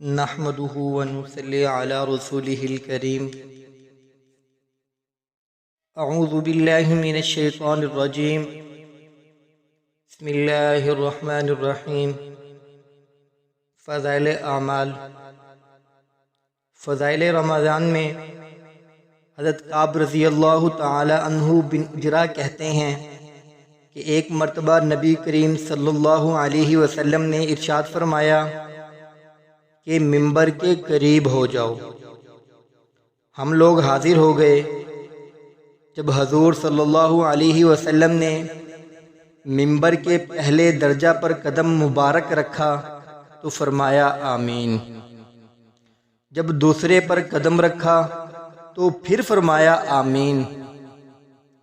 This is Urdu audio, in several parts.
نحمده ونصلي على رسوله الكريم. اعوذ باللہ من الشیطان الرجیم. بسم اللہ الرحمن الرحیم. فضائل اعمال. فضائل رمضان میں حضرت کعب رضی اللہ تعالی عنہ بن اجرا کہتے ہیں کہ ایک مرتبہ نبی کریم صلی اللہ علیہ وسلم نے ارشاد فرمایا کہ ممبر کے قریب ہو جاؤ. ہم لوگ حاضر ہو گئے. جب حضور صلی اللہ علیہ وسلم نے ممبر کے پہلے درجہ پر قدم مبارک رکھا تو فرمایا آمین. جب دوسرے پر قدم رکھا تو پھر فرمایا آمین.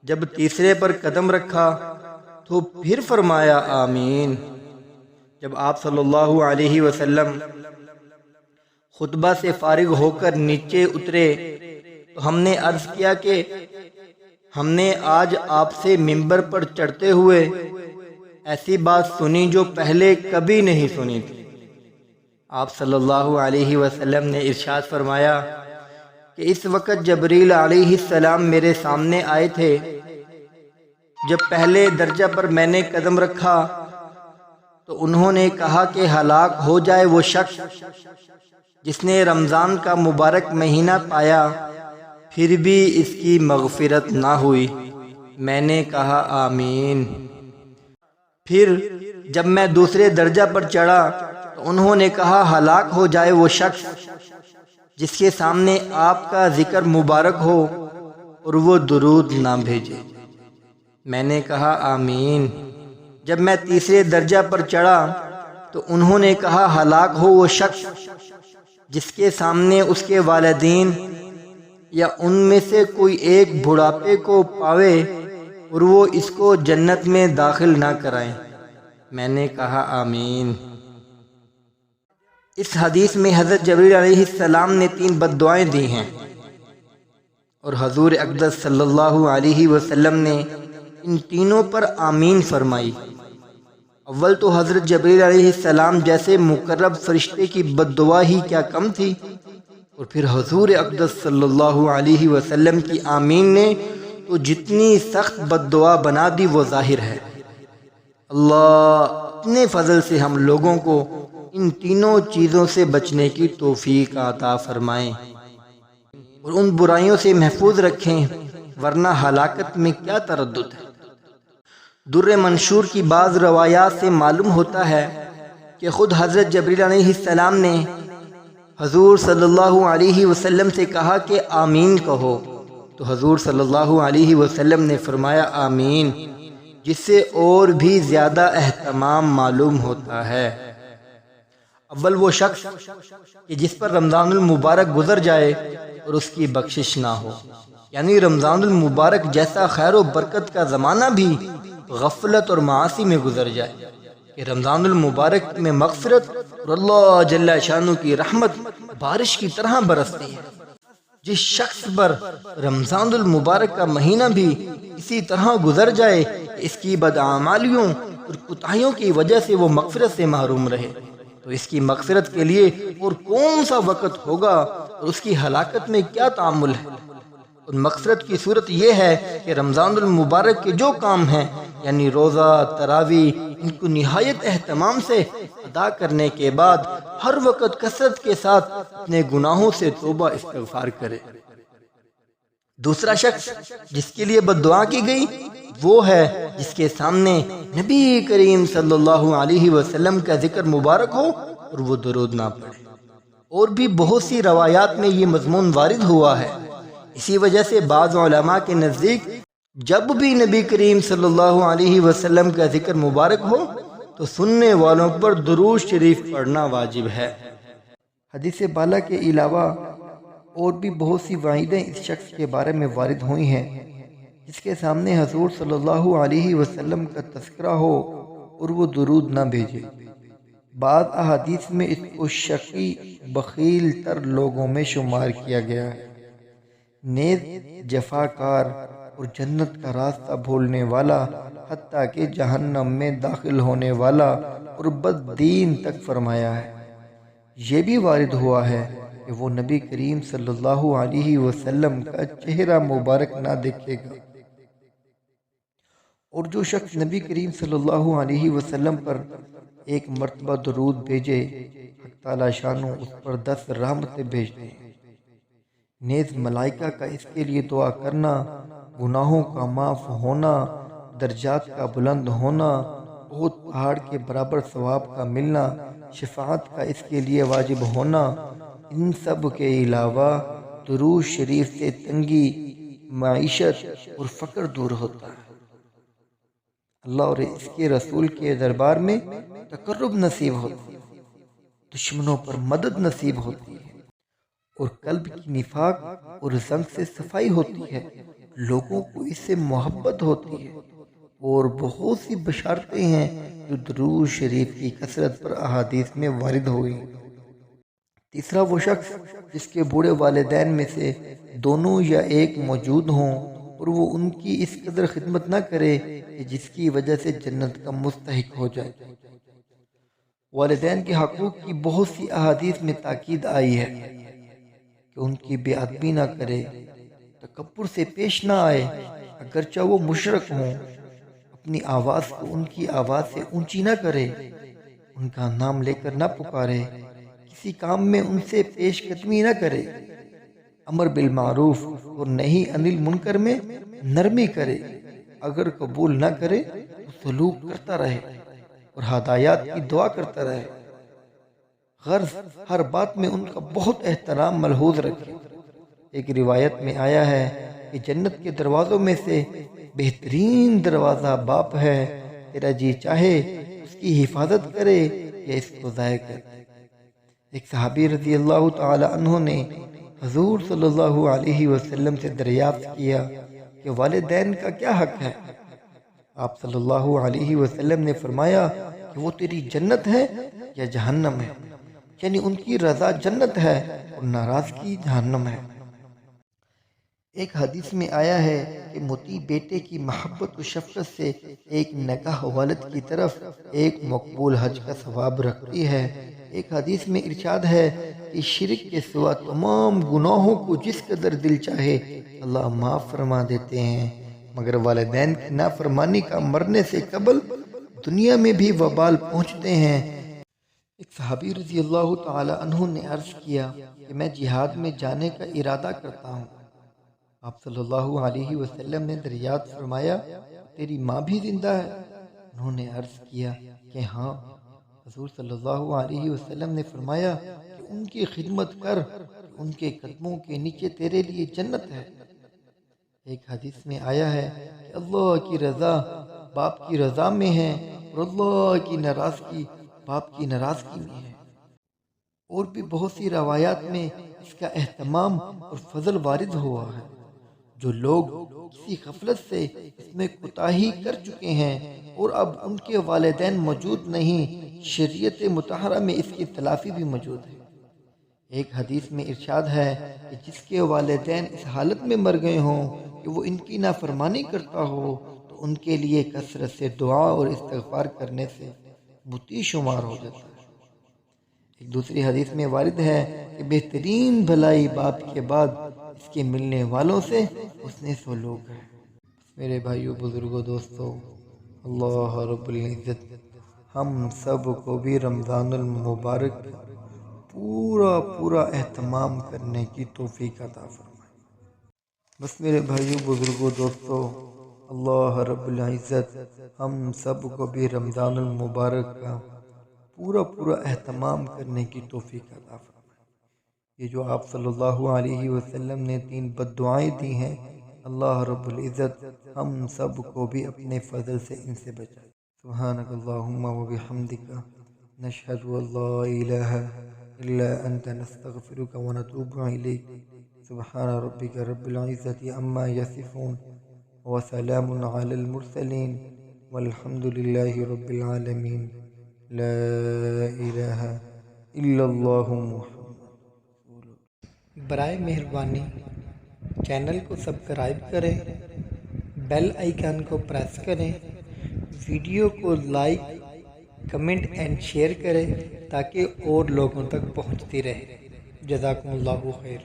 جب تیسرے پر قدم رکھا تو پھر فرمایا آمین. جب آپ صلی اللہ علیہ وسلم خطبہ سے فارغ ہو کر نیچے اترے تو ہم نے عرض کیا کہ ہم نے آج آپ سے ممبر پر چڑھتے ہوئے ایسی بات سنی جو پہلے کبھی نہیں سنی تھی. آپ صلی اللہ علیہ وسلم نے ارشاد فرمایا کہ اس وقت جبریل علیہ السلام میرے سامنے آئے تھے. جب پہلے درجہ پر میں نے قدم رکھا تو انہوں نے کہا کہ ہلاک ہو جائے وہ شخص جس نے رمضان کا مبارک مہینہ پایا پھر بھی اس کی مغفرت نہ ہوئی. میں نے کہا آمین. پھر جب میں دوسرے درجہ پر چڑھا تو انہوں نے کہا ہلاک ہو جائے وہ شخص جس کے سامنے آپ کا ذکر مبارک ہو اور وہ درود نہ بھیجے. میں نے کہا آمین. جب میں تیسرے درجہ پر چڑھا تو انہوں نے کہا ہلاک ہو وہ شخص جس کے سامنے اس کے والدین یا ان میں سے کوئی ایک بڑھاپے کو پاوے اور وہ اس کو جنت میں داخل نہ کرائیں. میں نے کہا آمین. اس حدیث میں حضرت جبریل علیہ السلام نے 3 بد دعائیں دی ہیں اور حضور اقدس صلی اللہ علیہ وسلم نے ان تینوں پر آمین فرمائی. اول تو حضرت جبریل علیہ السلام جیسے مقرب فرشتے کی بد دعا ہی کیا کم تھی، اور پھر حضور اقدس صلی اللہ علیہ وسلم کی آمین نے تو جتنی سخت بد دعا بنا دی وہ ظاہر ہے. اللہ اپنے فضل سے ہم لوگوں کو ان تینوں چیزوں سے بچنے کی توفیق عطا فرمائیں اور ان برائیوں سے محفوظ رکھیں، ورنہ ہلاکت میں کیا تردد ہے. در منشور کی بعض روایات سے معلوم ہوتا ہے کہ خود حضرت جبریل علیہ السلام نے حضور صلی اللہ علیہ وسلم سے کہا کہ آمین کہو، تو حضور صلی اللہ علیہ وسلم نے فرمایا آمین، جس سے اور بھی زیادہ اہتمام معلوم ہوتا ہے. اول وہ شخص کہ جس پر رمضان المبارک گزر جائے اور اس کی بخشش نہ ہو، یعنی رمضان المبارک جیسا خیر و برکت کا زمانہ بھی غفلت اور معاصی میں گزر جائے، کہ رمضان المبارک میں مغفرت اور اللہ جل شانہ کی رحمت بارش کی طرح برستی ہے. جس شخص پر رمضان المبارک کا مہینہ بھی اسی طرح گزر جائے کہ اس کی بدعمالیوں اور کوتاہیوں کی وجہ سے وہ مغفرت سے محروم رہے، تو اس کی مغفرت کے لیے اور کون سا وقت ہوگا اور اس کی ہلاکت میں کیا تعامل ہے. اور مغفرت کی صورت یہ ہے کہ رمضان المبارک کے جو کام ہیں یعنی روزہ، تراویح، ان کو نہایت اہتمام سے ادا کرنے کے بعد ہر وقت کثرت کے ساتھ اپنے گناہوں سے توبہ استغفار کرے. دوسرا شخص جس کے لیے بد دعا کی گئی وہ ہے جس کے سامنے نبی کریم صلی اللہ علیہ وسلم کا ذکر مبارک ہو اور وہ درود نہ پڑھے. اور بھی بہت سی روایات میں یہ مضمون وارد ہوا ہے. اسی وجہ سے بعض علماء کے نزدیک جب بھی نبی کریم صلی اللہ علیہ وسلم کا ذکر مبارک ہو تو سننے والوں پر درود شریف پڑھنا واجب ہے. حدیث بالا کے علاوہ اور بھی بہت سی وعیدیں اس شخص کے بارے میں وارد ہوئی ہیں جس کے سامنے حضور صلی اللہ علیہ وسلم کا تذکرہ ہو اور وہ درود نہ بھیجے. بعض احادیث میں اس کو شقی بخیل تر لوگوں میں شمار کیا گیا ہے، نیز جفاکار اور جنت کا راستہ بھولنے والا، حتیٰ کہ جہنم میں داخل ہونے والا اور بد دین تک فرمایا ہے. یہ بھی وارد ہوا ہے کہ وہ نبی کریم صلی اللہ علیہ وسلم کا چہرہ مبارک نہ دیکھے گا، اور جو شخص نبی کریم صلی اللہ علیہ وسلم پر ایک مرتبہ درود بھیجے، حق تعالی شانو اس پر 10 رحمتیں بھیجتے ہیں۔ نیز ملائکہ کا اس کے لیے دعا کرنا، گناہوں کا معاف ہونا، درجات کا بلند ہونا، احد پہاڑ کے برابر ثواب کا ملنا، شفاعت کا اس کے لیے واجب ہونا، ان سب کے علاوہ درود شریف سے تنگی، معیشت اور فقر دور ہوتا ہے۔ اللہ اور اس کے رسول کے دربار میں تقرب نصیب ہوتی ہے، دشمنوں پر مدد نصیب ہوتی ہے، اور قلب کی نفاق اور زنگ سے صفائی ہوتی ہے، لوگوں کو اس سے محبت ہوتی ہے، اور بہت سی بشارتیں ہیں جو درود شریف کی کثرت پر احادیث میں وارد ہوئی۔ تیسرا وہ شخص جس کے بوڑھے والدین میں سے دونوں یا ایک موجود ہوں اور وہ ان کی اس قدر خدمت نہ کرے کہ جس کی وجہ سے جنت کا مستحق ہو جائے۔ والدین کے حقوق کی بہت سی احادیث میں تاکید آئی ہے کہ ان کی بے ادبی نہ کرے، تکبر سے پیش نہ آئے، اگرچہ وہ مشرک ہوں، اپنی آواز کو ان کی آواز سے اونچی نہ کرے، ان کا نام لے کر نہ پکارے، کسی کام میں ان سے پیش قدمی نہ کرے، امر بالمعروف اور نہی عن المنکر میں نرمی کرے، اگر قبول نہ کرے تو سلوک کرتا رہے اور ہدایات کی دعا کرتا رہے، غرض ہر بات میں ان کا بہت احترام ملحوظ رکھے۔ ایک روایت میں آیا ہے کہ جنت کے دروازوں میں سے بہترین دروازہ باپ ہے، تیرا جی چاہے اس کی حفاظت کرے یا اس کو ضائع کرے۔ ایک صحابی رضی اللہ تعالی عنہ نے حضور صلی اللہ علیہ وسلم سے دریافت کیا کہ والدین کا کیا حق ہے؟ آپ صلی اللہ علیہ وسلم نے فرمایا کہ وہ تیری جنت ہے یا جہنم ہے، یعنی ان کی رضا جنت ہے اور ناراضگی جہنم ہے۔ ایک حدیث میں آیا ہے کہ مطیع بیٹے کی محبت و شفقت سے ایک نکاح والد کی طرف ایک مقبول حج کا ثواب رکھتی ہے۔ ایک حدیث میں ارشاد ہے کہ شرک کے سوا تمام گناہوں کو جس قدر دل چاہے اللہ معاف فرما دیتے ہیں، مگر والدین کی نافرمانی کا مرنے سے قبل دنیا میں بھی وبال پہنچتے ہیں۔ ایک صحابی رضی اللہ تعالی عنہ نے عرض کیا کہ میں جہاد میں جانے کا ارادہ کرتا ہوں۔ آپ صلی اللہ علیہ وسلم نے دریافت فرمایا تیری ماں بھی زندہ ہے؟ انہوں نے عرض کیا کہ ہاں۔ حضور صلی اللہ علیہ وسلم نے فرمایا کہ ان کی خدمت کر، ان کے قدموں کے نیچے تیرے لیے جنت ہے۔ ایک حدیث میں آیا ہے کہ اللہ کی رضا باپ کی رضا میں ہے اور اللہ کی ناراضگی باپ کی ناراضگی میں ہے۔ اور بھی بہت سی روایات میں اس کا اہتمام اور فضل وارد ہوا ہے۔ جو لوگ کسی غفلت سے اس میں کوتاہی کر چکے ہیں اور اب ان کے والدین موجود نہیں، شریعت مطہرہ میں اس کی تلافی بھی موجود ہے۔ ایک حدیث میں ارشاد ہے کہ جس کے والدین اس حالت میں مر گئے ہوں کہ وہ ان کی نافرمانی کرتا ہو تو ان کے لیے کثرت سے دعا اور استغفار کرنے سے مطیع شمار ہو جاتا ہے۔ ایک دوسری حدیث میں وارد ہے کہ بہترین بھلائی باپ کے بعد اس کے ملنے والوں سے حسن سلوک ہے۔ میرے بھائیوں، بزرگوں، دوستوں، اللہ رب العزت ہم سب کو بھی رمضان المبارک پورا اہتمام کرنے کی توفیق عطا فرمائے۔ بس میرے بھائیوں، بزرگوں، دوستوں، اللہ رب العزت ہم سب کو بھی رمضان المبارک کا پورا اہتمام کرنے کی توفیق عطا فرمائے۔ یہ جو آپ صلی اللہ علیہ وسلم نے 3 بد دعائیں دی ہیں، اللہ رب العزت ہم سب کو بھی اپنے فضل سے ان سے بچائے۔ سبحانک اللہم و بحمدک نشہد ان لا الہ الا انت نستغفرک و نتوب الیک۔ سبحان ربک رب العزت عما یصفون وسلام علی المرسلین والحمد للہ رب العالمین۔ لا الہ الا اللہ محمد۔ برائے مہربانی چینل کو سبسکرائب کریں، بیل آئیکن کو پریس کریں، ویڈیو کو لائک کمنٹ اینڈ شیئر کریں تاکہ اور لوگوں تک پہنچتی رہے۔ جزاکم اللہ خیر۔